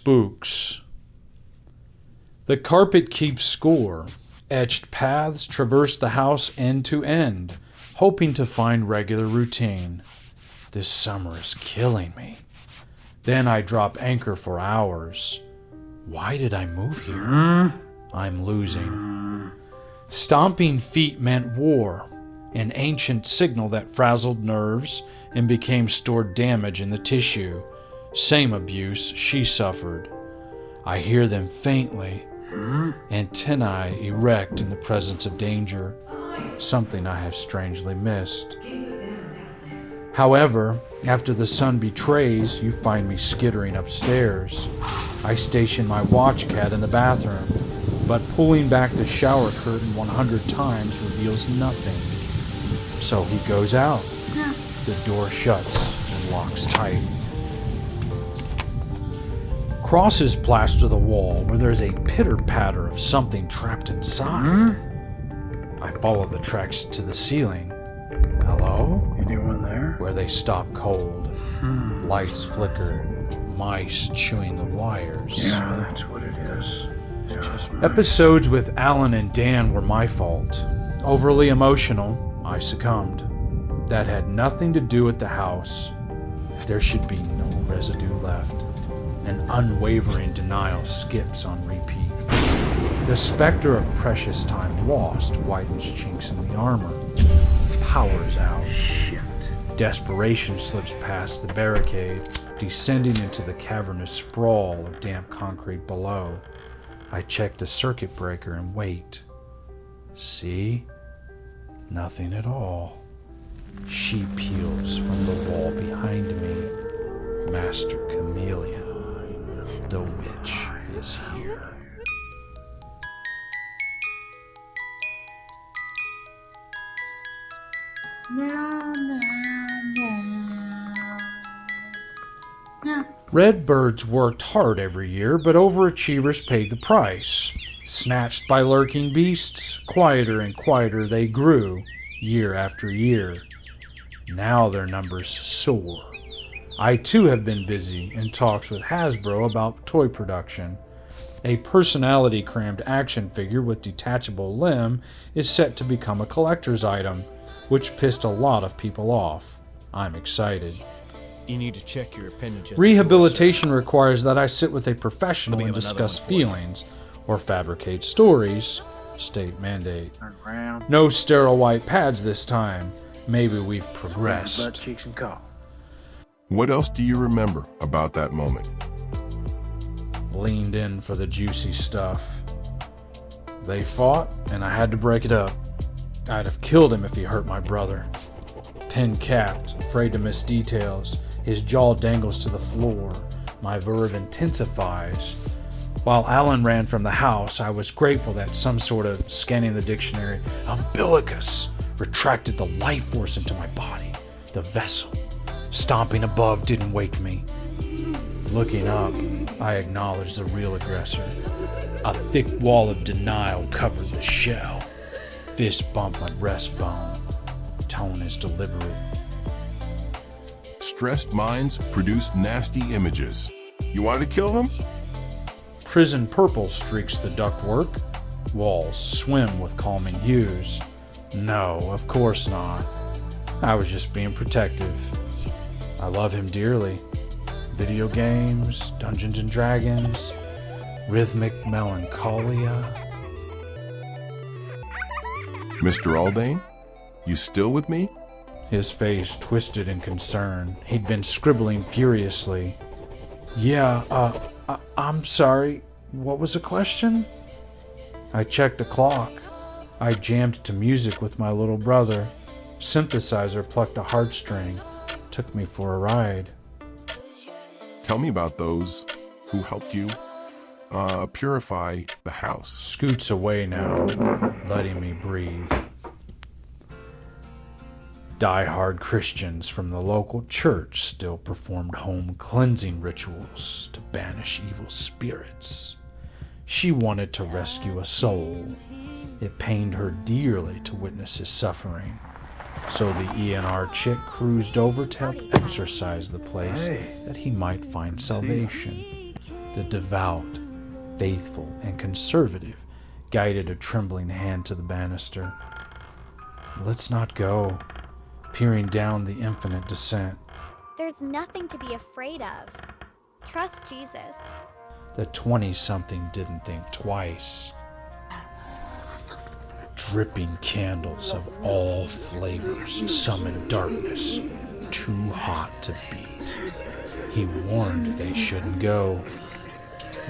Spooks. The carpet keeps score. Etched paths traverse the house end to end, hoping to find regular routine. This summer is killing me. Then I drop anchor for hours. Why did I move here? I'm losing. Stomping feet meant war, an ancient signal that frazzled nerves and became stored damage in the tissue. Same abuse she suffered. I hear them faintly, antennae erect in the presence of danger, something I have strangely missed. However, after the sun betrays, you find me skittering upstairs. I station my watch cat in the bathroom, but pulling back the shower curtain 100 times reveals nothing. So he goes out. The door shuts and locks tight. Crosses plaster the wall where there's a pitter-patter of something trapped inside. I follow the tracks to the ceiling. Hello? Anyone there? Where they stop cold. Lights flicker. Mice chewing the wires. Yeah, that's what it is. It's just mine. Episodes with Alan and Dan were my fault. Overly emotional, I succumbed. That had nothing to do with the house. There should be no residue left. An unwavering denial skips on repeat. The specter of precious time lost widens chinks in the armor. Power's out. Shit. Desperation slips past the barricade, descending into the cavernous sprawl of damp concrete below. I check the circuit breaker and wait. See? Nothing at all. She peels from the wall behind me. Master Chameleon. The witch is here. Redbirds worked hard every year, but overachievers paid the price. Snatched by lurking beasts, quieter and quieter they grew, year after year. Now their numbers soar. I too have been busy in talks with Hasbro about toy production. A personality-crammed action figure with detachable limb is set to become a collector's item, which pissed a lot of people off. I'm excited. You need to check your appendage. Rehabilitation requires that I sit with a professional and discuss feelings, or fabricate stories. State mandate. No sterile white pads this time. Maybe we've Butt progressed. cheeks and cough. What else do you remember about that moment? Leaned in for the juicy stuff. They fought, and I had to break it up. I'd have killed him if he hurt my brother. Pin-capped, afraid to miss details, his jaw dangles to the floor. My verve intensifies. While Alan ran from the house, I was grateful that some sort of, scanning the dictionary, umbilicus retracted the life force into my body. The vessel. Stomping above didn't wake me. Looking up, I acknowledged the real aggressor. A thick wall of denial covered the shell. Fist bumped my breastbone. Tone is deliberate. Stressed minds produce nasty images. You want to kill him? Prison purple streaks the ductwork. Walls swim with calming hues. No, of course not. I was just being protective. I love him dearly. Video games, Dungeons and Dragons, rhythmic melancholia. Mr. Aldane, you still with me? His face twisted in concern. He'd been scribbling furiously. Yeah, I'm sorry. What was the question? I checked the clock. I jammed to music with my little brother. Synthesizer plucked a heartstring. Took me for a ride. Tell me about those who helped you purify the house. Scoots away now, letting me breathe. Die-hard Christians from the local church still performed home cleansing rituals to banish evil spirits. She wanted to rescue a soul. It pained her dearly to witness his suffering. So the ENR chick cruised over to help exorcise the place that he might find salvation. The devout, faithful, and conservative guided a trembling hand to the banister. Let's not go, peering down the infinite descent. There's nothing to be afraid of. Trust Jesus. The 20-something didn't think twice. Dripping candles of all flavors summoned darkness, too hot to beat. He warned they shouldn't go.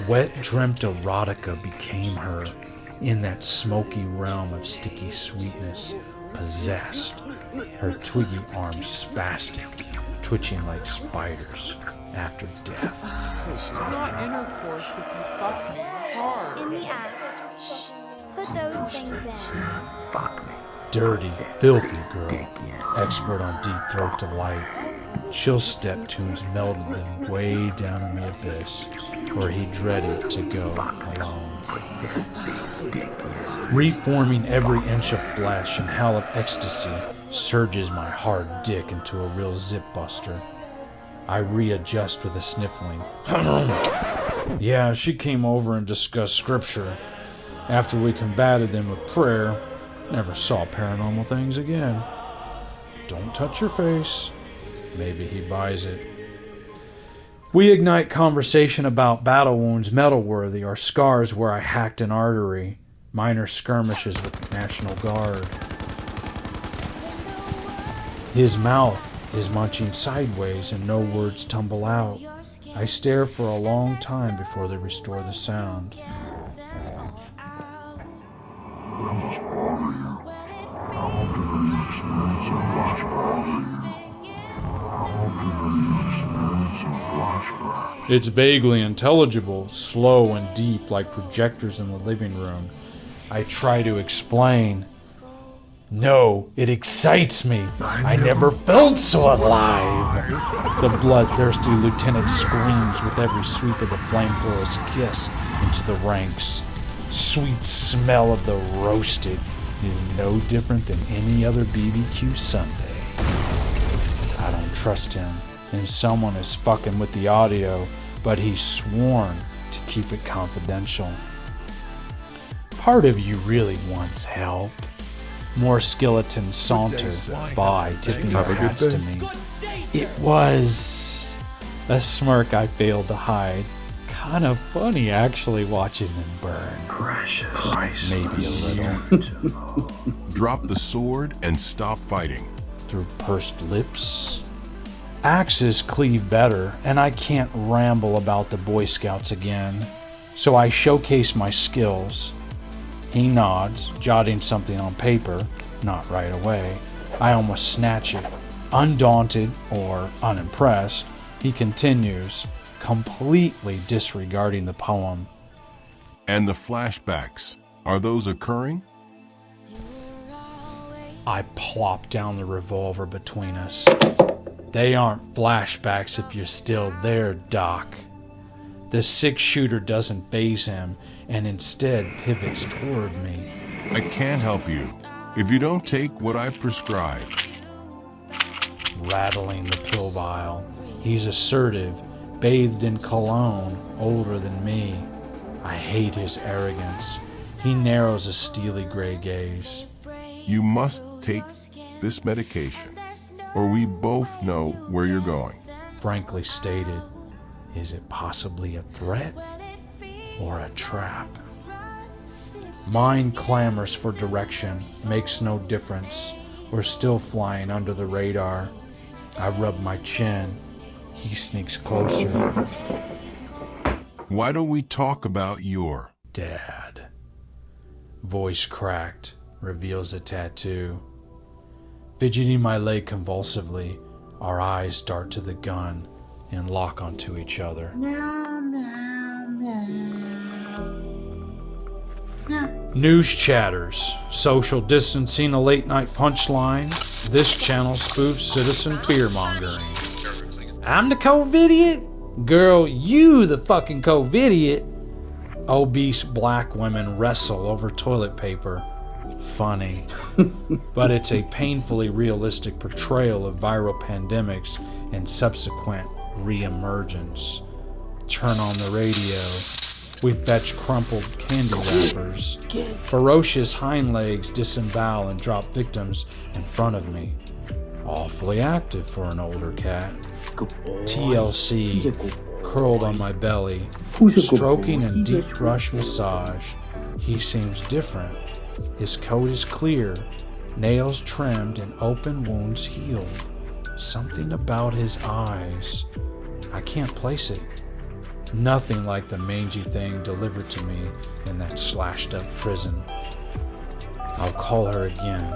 Wet-dreamt erotica became her, in that smoky realm of sticky sweetness, possessed, her twiggy arms spastic, twitching like spiders after death. It's not intercourse if you fuck me hard. In the ass. Put those things in. Fuck me. Dirty, filthy girl, expert on deep throat delight. Chill step tunes melded them way down in the abyss, where he dreaded to go alone. Reforming every inch of flesh in hell of ecstasy surges my hard dick into a real zip buster. I readjust with a sniffling. Yeah, she came over and discussed scripture. After we combated them with prayer, never saw paranormal things again. Don't touch your face. Maybe he buys it. We ignite conversation about battle wounds metal-worthy or scars where I hacked an artery, minor skirmishes with the National Guard. His mouth is munching sideways and no words tumble out. I stare for a long time before they restore the sound. It's vaguely intelligible, slow and deep like projectors in the living room. I try to explain. No, it excites me. I never felt so alive. The bloodthirsty lieutenant screams with every sweep of the flamethrower's kiss into the ranks. Sweet smell of the roasted is no different than any other BBQ Sunday. I don't trust him, and someone is fucking with the audio, but he's sworn to keep it confidential. Part of you really wants help. More skeletons sauntered by, tipping their hats to me. It was a smirk I failed to hide. Kind of funny, actually, watching them burn. Precious. Maybe a little. Drop the sword and stop fighting. Through pursed lips. Axes cleave better, and I can't ramble about the Boy Scouts again. So I showcase my skills. He nods, jotting something on paper, not right away. I almost snatch it. Undaunted, or unimpressed, he continues, completely disregarding the poem. And the flashbacks, are those occurring? I plop down the revolver between us. They aren't flashbacks if you're still there, Doc. The 6-shooter doesn't faze him, and instead pivots toward me. I can't help you if you don't take what I prescribe. Rattling the pill vial. He's assertive, bathed in cologne, older than me. I hate his arrogance. He narrows a steely gray gaze. You must take this medication, or we both know where you're going. Frankly stated, is it possibly a threat or a trap? Mind clamors for direction, makes no difference. We're still flying under the radar. I rub my chin. He sneaks closer. Why don't we talk about your Dad. Voice cracked, reveals a tattoo. Fidgeting my leg convulsively, our eyes dart to the gun and lock onto each other. News chatters, social distancing a late night punchline. This channel spoofs citizen fear-mongering. I'm the COVIDiot? Girl, you the fucking COVIDiot. Obese black women wrestle over toilet paper. Funny. But it's a painfully realistic portrayal of viral pandemics and subsequent re-emergence. turn on the radio. We fetch crumpled candy wrappers. Ferocious hind legs disembowel and drop victims in front of me. Awfully active for an older cat. TLC, curled on my belly, stroking and deep brush massage. He seems different. His coat is clear, nails trimmed and open wounds healed. Something about his eyes. I can't place it. Nothing like the mangy thing delivered to me in that slashed up prison. I'll call her again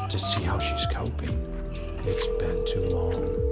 to see how she's coping. It's been too long.